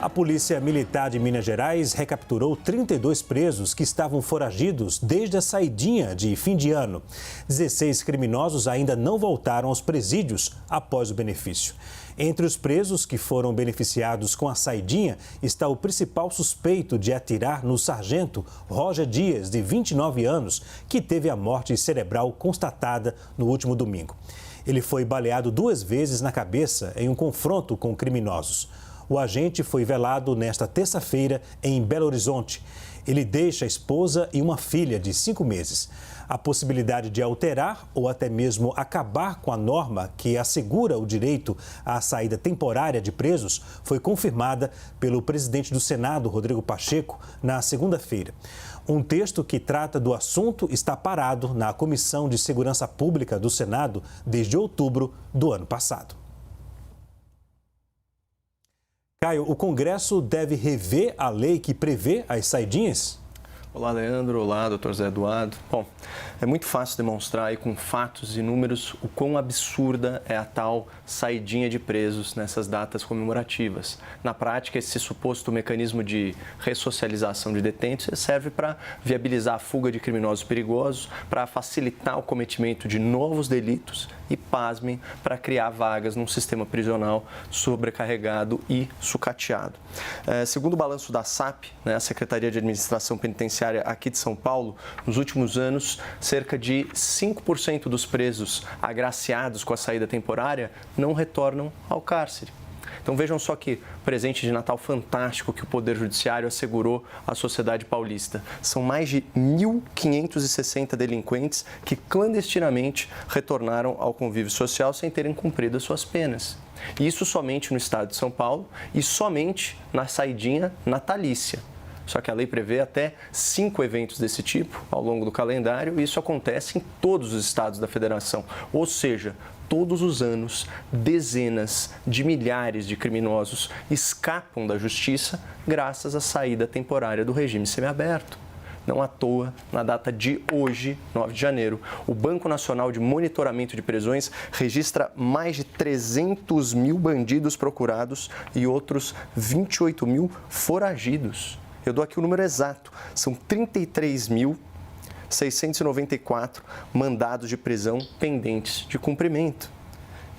A Polícia Militar de Minas Gerais recapturou 32 presos que estavam foragidos desde a saidinha de fim de ano. 16 criminosos ainda não voltaram aos presídios após o benefício. Entre os presos que foram beneficiados com a saidinha está o principal suspeito de atirar no sargento Roger Dias, de 29 anos, que teve a morte cerebral constatada no último domingo. Ele foi baleado 2 vezes na cabeça em um confronto com criminosos. O agente foi velado nesta terça-feira em Belo Horizonte. Ele deixa a esposa e uma filha de 5 meses. A possibilidade de alterar ou até mesmo acabar com a norma que assegura o direito à saída temporária de presos foi confirmada pelo presidente do Senado, Rodrigo Pacheco, na segunda-feira. Um texto que trata do assunto está parado na Comissão de Segurança Pública do Senado desde outubro do ano passado. Caio, o Congresso deve rever a lei que prevê as saidinhas? Olá, Leandro. Olá, doutor Zé Eduardo. Bom, é muito fácil demonstrar aí com fatos e números o quão absurda é a tal saidinha de presos nessas datas comemorativas. Na prática, esse suposto mecanismo de ressocialização de detentos serve para viabilizar a fuga de criminosos perigosos, para facilitar o cometimento de novos delitos e, pasmem, para criar vagas num sistema prisional sobrecarregado e sucateado. Segundo o balanço da SAP, a Secretaria de Administração Penitenciária aqui de São Paulo, nos últimos anos, cerca de 5% dos presos agraciados com a saída temporária não retornam ao cárcere. Então vejam só que presente de Natal fantástico que o Poder Judiciário assegurou à sociedade paulista. São mais de 1.560 delinquentes que clandestinamente retornaram ao convívio social sem terem cumprido as suas penas. Isso somente no estado de São Paulo e somente na saidinha natalícia. Só que a lei prevê até 5 eventos desse tipo ao longo do calendário e isso acontece em todos os estados da federação. Ou seja, todos os anos, dezenas de milhares de criminosos escapam da justiça graças à saída temporária do regime semiaberto. Não à toa, na data de hoje, 9 de janeiro, o Banco Nacional de Monitoramento de Prisões registra mais de 300 mil bandidos procurados e outros 28 mil foragidos. Eu dou aqui o número exato, são 33.694 mandados de prisão pendentes de cumprimento.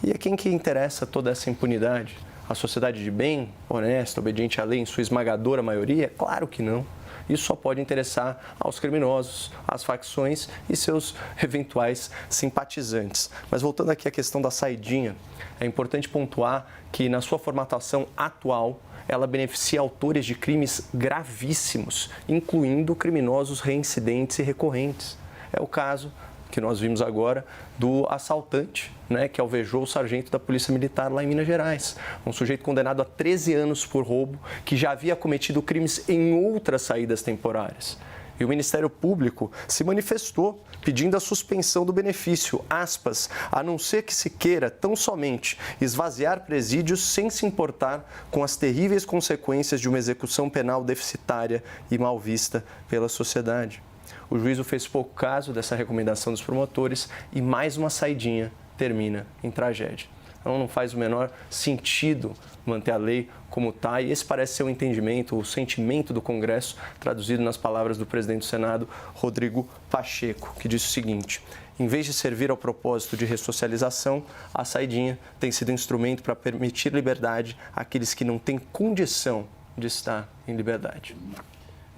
E a quem que interessa toda essa impunidade? A sociedade de bem, honesta, obediente à lei em sua esmagadora maioria? Claro que não. Isso só pode interessar aos criminosos, às facções e seus eventuais simpatizantes. Mas voltando aqui à questão da saidinha, é importante pontuar que na sua formatação atual, ela beneficia autores de crimes gravíssimos, incluindo criminosos reincidentes e recorrentes. É o caso que nós vimos agora do assaltante, que alvejou o sargento da Polícia Militar lá em Minas Gerais. Um sujeito condenado a 13 anos por roubo, que já havia cometido crimes em outras saídas temporárias. E o Ministério Público se manifestou pedindo a suspensão do benefício, aspas, a não ser que se queira tão somente esvaziar presídios sem se importar com as terríveis consequências de uma execução penal deficitária e mal vista pela sociedade. O juízo fez pouco caso dessa recomendação dos promotores e mais uma saidinha termina em tragédia. Então não faz o menor sentido manter a lei como está e esse parece ser o entendimento, o sentimento do Congresso, traduzido nas palavras do presidente do Senado, Rodrigo Pacheco, que disse o seguinte: em vez de servir ao propósito de ressocialização, a saidinha tem sido instrumento para permitir liberdade àqueles que não têm condição de estar em liberdade.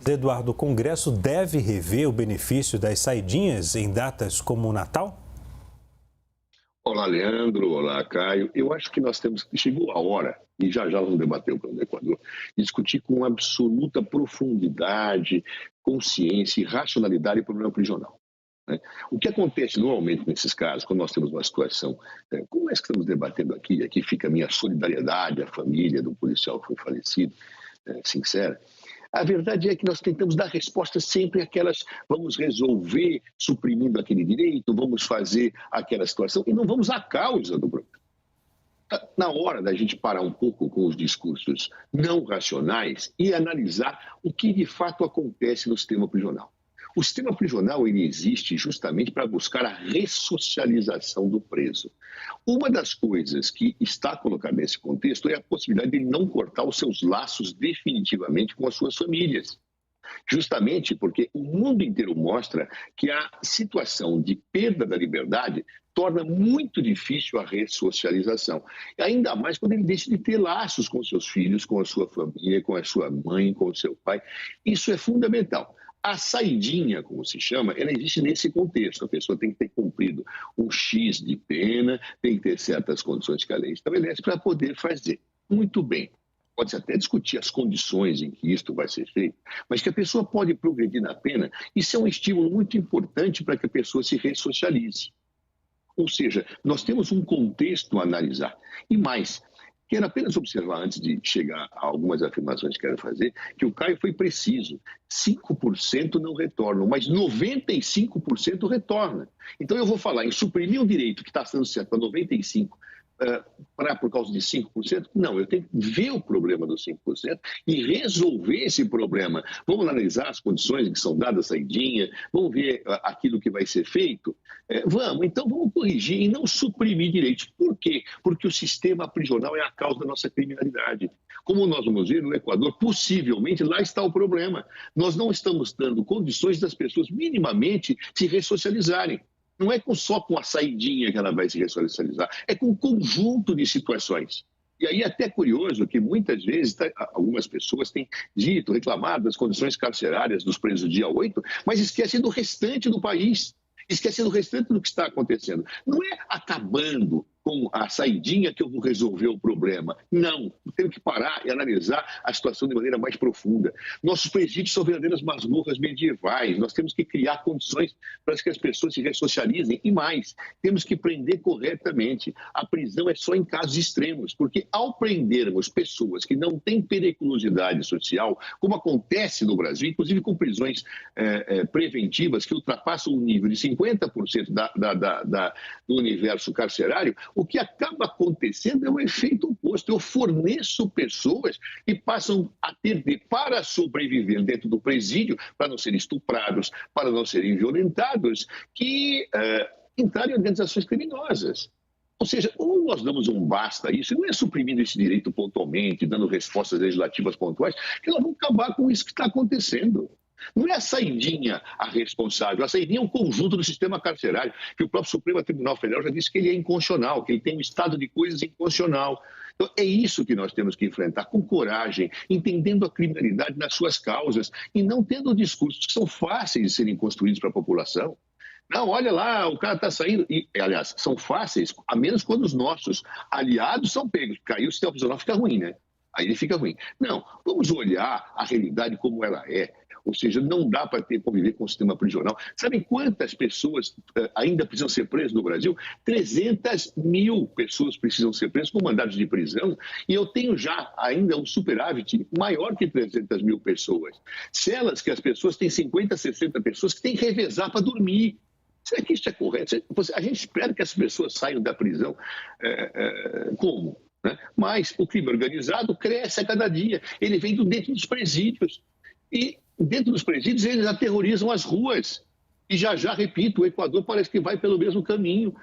Zé Eduardo, o Congresso deve rever o benefício das saidinhas em datas como o Natal? Olá, Leandro. Olá, Caio. Eu acho que chegou a hora, e já vamos debater o plano do Equador, discutir com absoluta profundidade, consciência e racionalidade o problema prisional. O que acontece normalmente nesses casos, quando nós temos uma situação, como é que estamos debatendo aqui fica a minha solidariedade à família do policial que foi falecido, sincera. A verdade é que nós tentamos dar respostas sempre àquelas, vamos resolver suprimindo aquele direito, vamos fazer aquela situação e não vamos à causa do problema. Na hora da gente parar um pouco com os discursos não racionais e analisar o que de fato acontece no sistema prisional. O sistema prisional ele existe justamente para buscar a ressocialização do preso. Uma das coisas que está colocada nesse contexto é a possibilidade de ele não cortar os seus laços definitivamente com as suas famílias. Justamente porque o mundo inteiro mostra que a situação de perda da liberdade torna muito difícil a ressocialização. Ainda mais quando ele deixa de ter laços com seus filhos, com a sua família, com a sua mãe, com o seu pai. Isso é fundamental. A saidinha, como se chama, ela existe nesse contexto. A pessoa tem que ter cumprido um X de pena, tem que ter certas condições que a lei estabelece para poder fazer. Muito bem. Pode-se até discutir as condições em que isto vai ser feito, mas que a pessoa pode progredir na pena, isso é um estímulo muito importante para que a pessoa se ressocialize. Ou seja, nós temos um contexto a analisar. E mais, quero apenas observar, antes de chegar a algumas afirmações que quero fazer, que o Caio foi preciso. 5% não retornam, mas 95% retorna. Então eu vou falar em suprimir um direito que está sendo certo para 95%, por causa de 5%? Não, eu tenho que ver o problema dos 5% e resolver esse problema. Vamos analisar as condições que são dadas a saidinha, vamos ver aquilo que vai ser feito? Então vamos corrigir e não suprimir direitos. Por quê? Porque o sistema prisional é a causa da nossa criminalidade. Como nós vamos ver no Equador, possivelmente lá está o problema. Nós não estamos dando condições das pessoas minimamente se ressocializarem. Não é só com a saidinha que ela vai se ressocializar, é com um conjunto de situações. E aí é até curioso que muitas vezes algumas pessoas têm dito, reclamado das condições carcerárias dos presos dia 8, mas esquecem do restante do país, esquecem do restante do que está acontecendo. Não é acabando com a saidinha que eu vou resolver o problema. Não, tenho que parar e analisar a situação de maneira mais profunda. Nossos presídios são verdadeiras masmorras medievais, nós temos que criar condições para que as pessoas se ressocializem e mais, temos que prender corretamente. A prisão é só em casos extremos, porque ao prendermos pessoas que não têm periculosidade social, como acontece no Brasil, inclusive com prisões preventivas que ultrapassam o nível de 50% do universo carcerário, o que acaba acontecendo é o efeito oposto. Eu forneço pessoas que passam a ter, para sobreviver dentro do presídio, para não serem estuprados, para não serem violentados, que entrarem em organizações criminosas. Ou seja, ou nós damos um basta a isso, e não é suprimindo esse direito pontualmente, dando respostas legislativas pontuais, que nós vamos acabar com isso que está acontecendo. Não é a saidinha a responsável, a saidinha é um conjunto do sistema carcerário, que o próprio Supremo Tribunal Federal já disse que ele é inconstitucional, que ele tem um estado de coisas inconstitucional. Então, é isso que nós temos que enfrentar com coragem, entendendo a criminalidade nas suas causas e não tendo discursos que são fáceis de serem construídos para a população. Não, olha lá, o cara está saindo. E, aliás, são fáceis, a menos quando os nossos aliados são pegos. Porque aí o sistema prisional fica ruim, né? Aí ele fica ruim. Não, vamos olhar a realidade como ela é. Ou seja, não dá para conviver com o sistema prisional. Sabem quantas pessoas ainda precisam ser presas no Brasil? 300 mil pessoas precisam ser presas com mandados de prisão. E eu tenho já ainda um superávit maior que 300 mil pessoas. Celas que as pessoas têm 50, 60 pessoas que têm que revezar para dormir. Será que isso é correto? A gente espera que as pessoas saiam da prisão como? Né? Mas o crime organizado cresce a cada dia. Ele vem dentro dos presídios. E dentro dos presídios eles aterrorizam as ruas. E já, repito, o Equador parece que vai pelo mesmo caminho,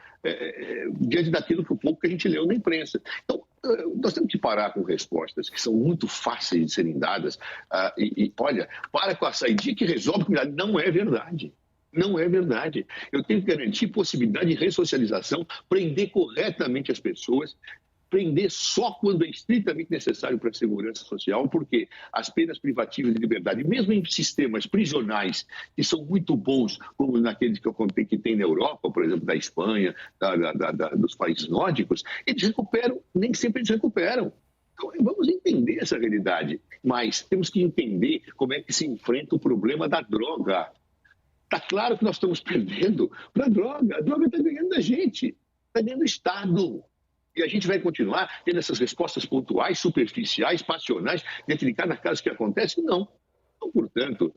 diante daquilo que pouco que a gente leu na imprensa. Então, nós temos que parar com respostas que são muito fáceis de serem dadas. Olha, para com a saidinha que resolve a comunidade. Não é verdade. Não é verdade. Eu tenho que garantir possibilidade de ressocialização, prender corretamente as pessoas, prender só quando é estritamente necessário para a segurança social, porque as penas privativas de liberdade, mesmo em sistemas prisionais, que são muito bons, como naqueles que eu contei que tem na Europa, por exemplo, da Espanha, dos países nórdicos, eles recuperam, nem sempre eles recuperam. Então, vamos entender essa realidade, mas temos que entender como é que se enfrenta o problema da droga. Está claro que nós estamos perdendo para a droga está ganhando da gente, está ganhando do Estado. E a gente vai continuar tendo essas respostas pontuais, superficiais, passionais, dentro de cada caso que acontece? Não. Então, portanto,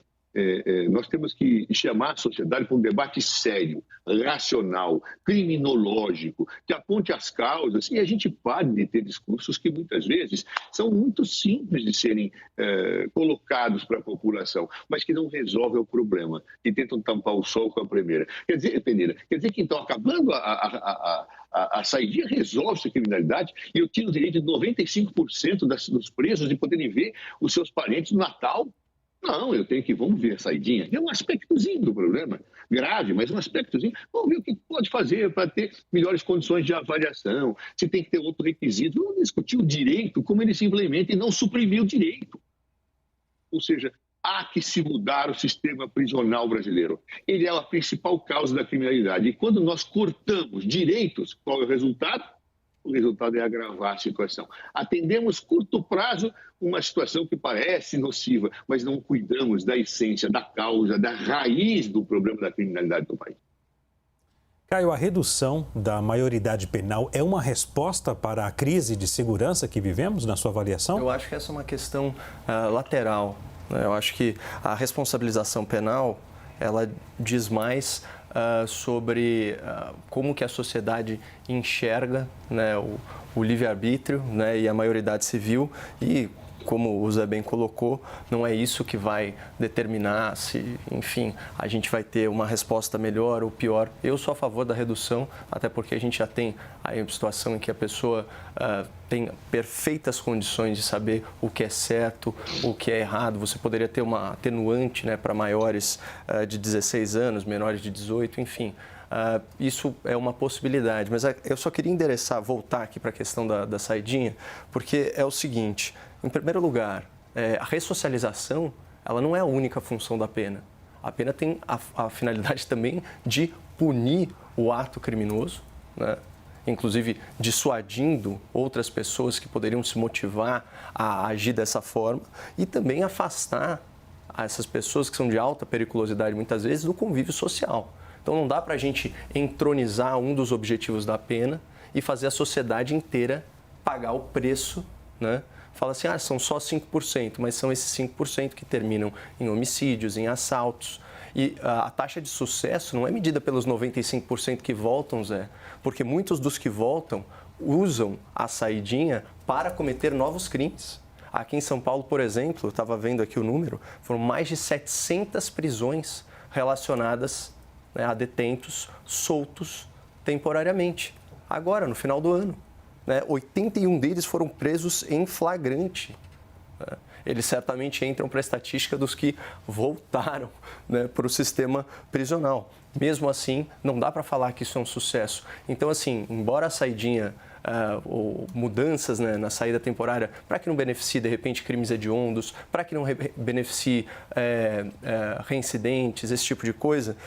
nós temos que chamar a sociedade para um debate sério, racional, criminológico, que aponte as causas, e a gente pare de ter discursos que muitas vezes são muito simples de serem colocados para a população, mas que não resolvem o problema, que tentam tampar o sol com a peneira. Quer dizer que então, acabando a saidinha, resolve-se a criminalidade e eu tiro o direito de 95% dos presos de poderem ver os seus parentes no Natal? Não, eu tenho que, vamos ver a saidinha. É um aspectozinho do problema, grave, mas um aspectozinho. Vamos ver o que pode fazer para ter melhores condições de avaliação, se tem que ter outro requisito. Vamos discutir o direito, como ele se implementa e não suprimir o direito. Ou seja, há que se mudar o sistema prisional brasileiro. Ele é a principal causa da criminalidade. E quando nós cortamos direitos, qual é o resultado? O resultado é agravar a situação. Atendemos curto prazo uma situação que parece nociva, mas não cuidamos da essência, da causa, da raiz do problema da criminalidade do país. Caio, a redução da maioridade penal é uma resposta para a crise de segurança que vivemos, na sua avaliação? Eu acho que essa é uma questão lateral. Eu acho que a responsabilização penal, ela diz mais sobre como que a sociedade enxerga, né, o livre-arbítrio, né, e a maioridade civil e, como o Zé bem colocou, não é isso que vai determinar se, enfim, a gente vai ter uma resposta melhor ou pior. Eu sou a favor da redução, até porque a gente já tem aí uma situação em que a pessoa tem perfeitas condições de saber o que é certo, o que é errado. Você poderia ter uma atenuante, né, para maiores de 16 anos, menores de 18, enfim. Isso é uma possibilidade, mas eu só queria voltar aqui para a questão da saidinha, porque é o seguinte: em primeiro lugar, a ressocialização, ela não é a única função da pena. A pena tem a finalidade também de punir o ato criminoso, né? Inclusive dissuadindo outras pessoas que poderiam se motivar a agir dessa forma, e também afastar essas pessoas que são de alta periculosidade, muitas vezes, do convívio social. Então não dá para a gente entronizar um dos objetivos da pena e fazer a sociedade inteira pagar o preço, né? Fala assim, são só 5%, mas são esses 5% que terminam em homicídios, em assaltos. E a taxa de sucesso não é medida pelos 95% que voltam, Zé, porque muitos dos que voltam usam a saidinha para cometer novos crimes. Aqui em São Paulo, por exemplo, eu estava vendo aqui o número, foram mais de 700 prisões relacionadas, né, a detentos soltos temporariamente, agora, no final do ano. 81 deles foram presos em flagrante. Eles certamente entram para a estatística dos que voltaram, né, para o sistema prisional. Mesmo assim, não dá para falar que isso é um sucesso. Então, assim, embora a saidinha ou mudanças, né, na saída temporária, para que não beneficie, de repente, crimes hediondos, para que não beneficie reincidentes, esse tipo de coisa,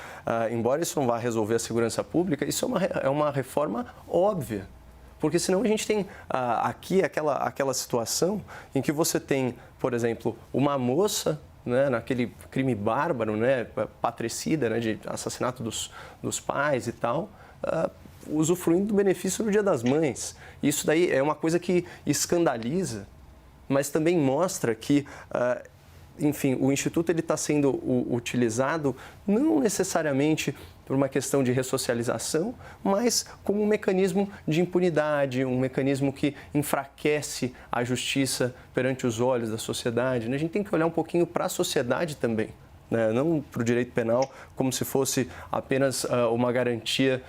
embora isso não vá resolver a segurança pública, isso é uma reforma óbvia. Porque senão a gente tem aqui aquela situação em que você tem, por exemplo, uma moça, né, naquele crime bárbaro, né, patricida, né, de assassinato dos pais e tal, usufruindo do benefício no Dia das Mães. Isso daí é uma coisa que escandaliza, mas também mostra que, enfim, o Instituto está sendo utilizado não necessariamente por uma questão de ressocialização, mas como um mecanismo de impunidade, um mecanismo que enfraquece a justiça perante os olhos da sociedade. A gente tem que olhar um pouquinho para a sociedade também, né? Não para o direito penal como se fosse apenas uma garantia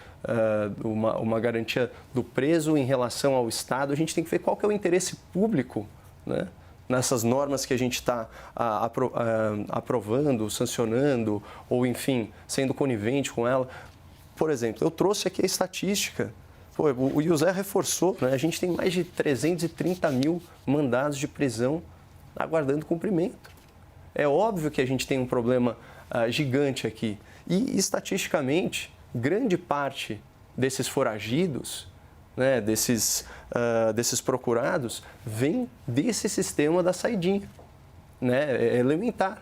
do preso em relação ao Estado. A gente tem que ver qual que é o interesse público, né, nessas normas que a gente está aprovando, sancionando, ou, enfim, sendo conivente com ela. Por exemplo, eu trouxe aqui a estatística. O José reforçou, né? A gente tem mais de 330 mil mandados de prisão aguardando cumprimento. É óbvio que a gente tem um problema gigante aqui. E, estatisticamente, grande parte desses foragidos, né, desses procurados, vem desse sistema da saidinha, né, é elementar.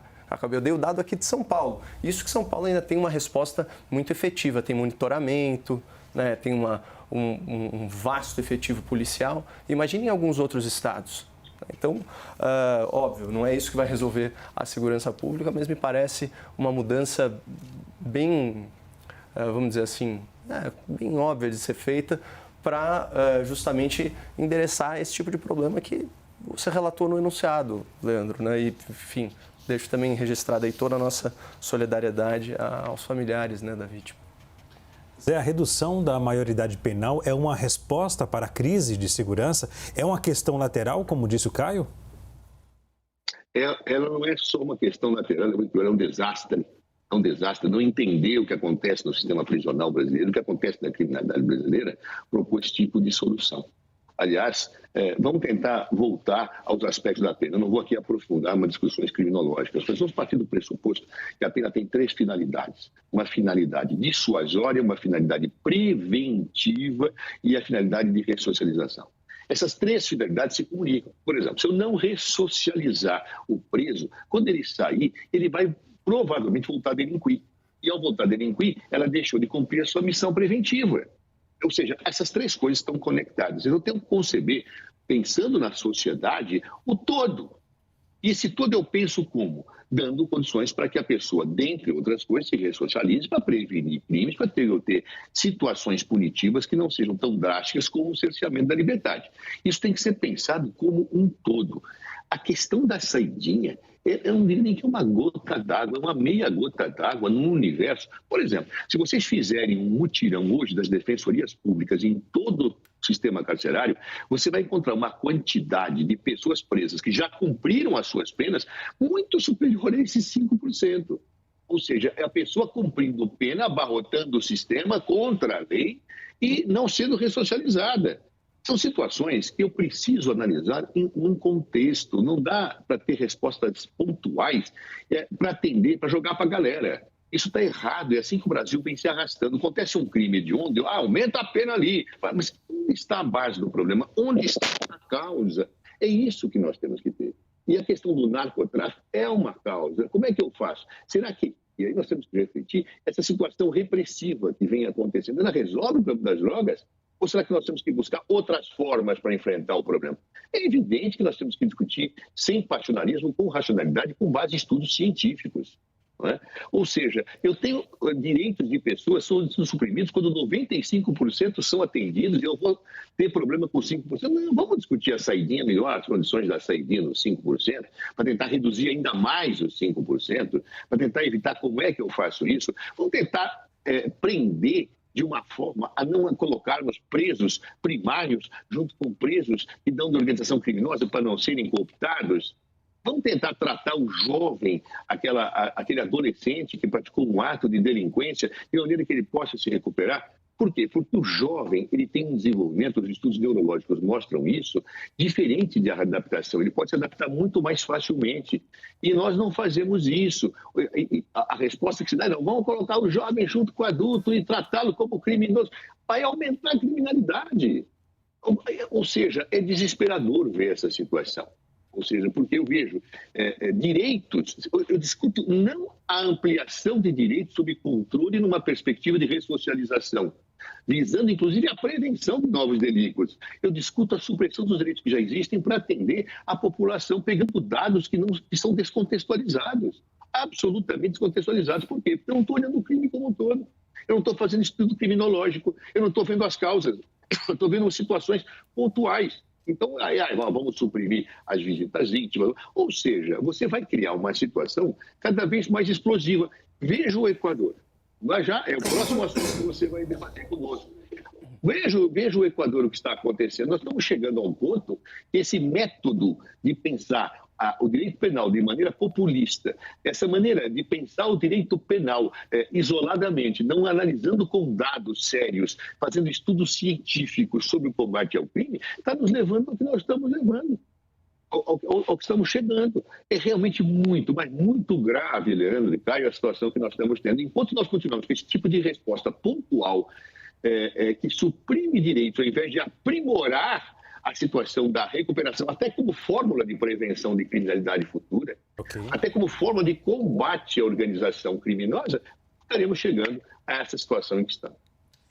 Eu dei o dado aqui de São Paulo. Isso que São Paulo ainda tem uma resposta muito efetiva, tem monitoramento, né, tem um vasto efetivo policial. Imagine em alguns outros estados. Então, óbvio, não é isso que vai resolver a segurança pública, mas me parece uma mudança bem, vamos dizer assim, bem óbvia de ser feita para justamente endereçar esse tipo de problema que você relatou no enunciado, Leandro, né? E, enfim, deixo também registrada aí toda a nossa solidariedade aos familiares, né, da vítima. Zé, a redução da maioridade penal é uma resposta para a crise de segurança? É uma questão lateral, como disse o Caio? Ela não é só uma questão lateral, é um desastre. É um desastre. Não entender o que acontece no sistema prisional brasileiro, o que acontece na criminalidade brasileira, propôs esse tipo de solução. Aliás, vamos tentar voltar aos aspectos da pena. Eu não vou aqui aprofundar uma discussões criminológicas, mas vamos partir do pressuposto que a pena tem 3 finalidades. Uma finalidade dissuasória, uma finalidade preventiva e a finalidade de ressocialização. Essas 3 finalidades se comunicam. Por exemplo, se eu não ressocializar o preso, quando ele sair, ele vai provavelmente voltar a delinquir. E ao voltar a delinquir, ela deixou de cumprir a sua missão preventiva. Ou seja, essas 3 coisas estão conectadas. Eu tenho que conceber, pensando na sociedade, o todo. E esse todo eu penso como? Dando condições para que a pessoa, dentre outras coisas, se ressocialize para prevenir crimes, para ter situações punitivas que não sejam tão drásticas como o cerceamento da liberdade. Isso tem que ser pensado como um todo. A questão da saidinha, eu não diria nem que é uma gota d'água, é uma meia gota d'água no universo. Por exemplo, se vocês fizerem um mutirão hoje das defensorias públicas em todo o sistema carcerário, você vai encontrar uma quantidade de pessoas presas que já cumpriram as suas penas muito superior a esses 5%. Ou seja, é a pessoa cumprindo pena, abarrotando o sistema contra a lei e não sendo ressocializada. São situações que eu preciso analisar em um contexto. Não dá para ter respostas pontuais para atender, para jogar para a galera. Isso está errado, é assim que o Brasil vem se arrastando. Acontece um crime de onde? Aumenta a pena ali. Mas onde está a base do problema? Onde está a causa? É isso que nós temos que ter. E a questão do narcotráfico é uma causa. Como é que eu faço? Será que, e aí nós temos que refletir, essa situação repressiva que vem acontecendo, ela resolve o problema das drogas? Ou será que nós temos que buscar outras formas para enfrentar o problema? É evidente que nós temos que discutir sem passionalismo, com racionalidade, com base em estudos científicos. Não é? Ou seja, eu tenho direitos de pessoas que são suprimidos quando 95% são atendidos e eu vou ter problema com 5%. Não, vamos discutir a saidinha melhor, as condições da saidinha nos 5%, para tentar reduzir ainda mais os 5%, para tentar evitar como é que eu faço isso. Vamos tentar prender de uma forma a não colocarmos presos primários junto com presos que dão de organização criminosa para não serem cooptados. Vamos tentar tratar o jovem, aquele adolescente que praticou um ato de delinquência, de maneira que ele possa se recuperar. Por quê? Porque o jovem ele tem um desenvolvimento, os estudos neurológicos mostram isso, diferente de adaptação. Ele pode se adaptar muito mais facilmente. E nós não fazemos isso. A resposta que se dá é, não, vamos colocar o jovem junto com o adulto e tratá-lo como criminoso. Vai aumentar a criminalidade. Ou seja, é desesperador ver essa situação. Ou seja, porque eu vejo direitos, eu discuto não a ampliação de direitos sob controle numa perspectiva de ressocialização, visando inclusive a prevenção de novos delitos. Eu discuto a supressão dos direitos que já existem para atender a população, pegando dados que são descontextualizados, absolutamente descontextualizados. Por quê? Porque eu não estou olhando o crime como um todo, eu não estou fazendo estudo criminológico, eu não estou vendo as causas, eu estou vendo situações pontuais. Então, vamos suprimir as visitas íntimas. Ou seja, você vai criar uma situação cada vez mais explosiva. Veja o Equador. Já é o próximo assunto que você vai debater conosco. Veja o Equador, o que está acontecendo. Nós estamos chegando a um ponto que esse método de pensar o direito penal de maneira populista, essa maneira de pensar o direito penal isoladamente, não analisando com dados sérios, fazendo estudos científicos sobre o combate ao crime, está nos levando ao que nós estamos levando, ao que estamos chegando. É realmente muito, mas muito grave, Leandro e Caio, a situação que nós estamos tendo. Enquanto nós continuamos com esse tipo de resposta pontual, que suprime direitos, ao invés de aprimorar a situação da recuperação, até como fórmula de prevenção de criminalidade futura, até como forma de combate à organização criminosa, estaremos chegando a essa situação em que estamos.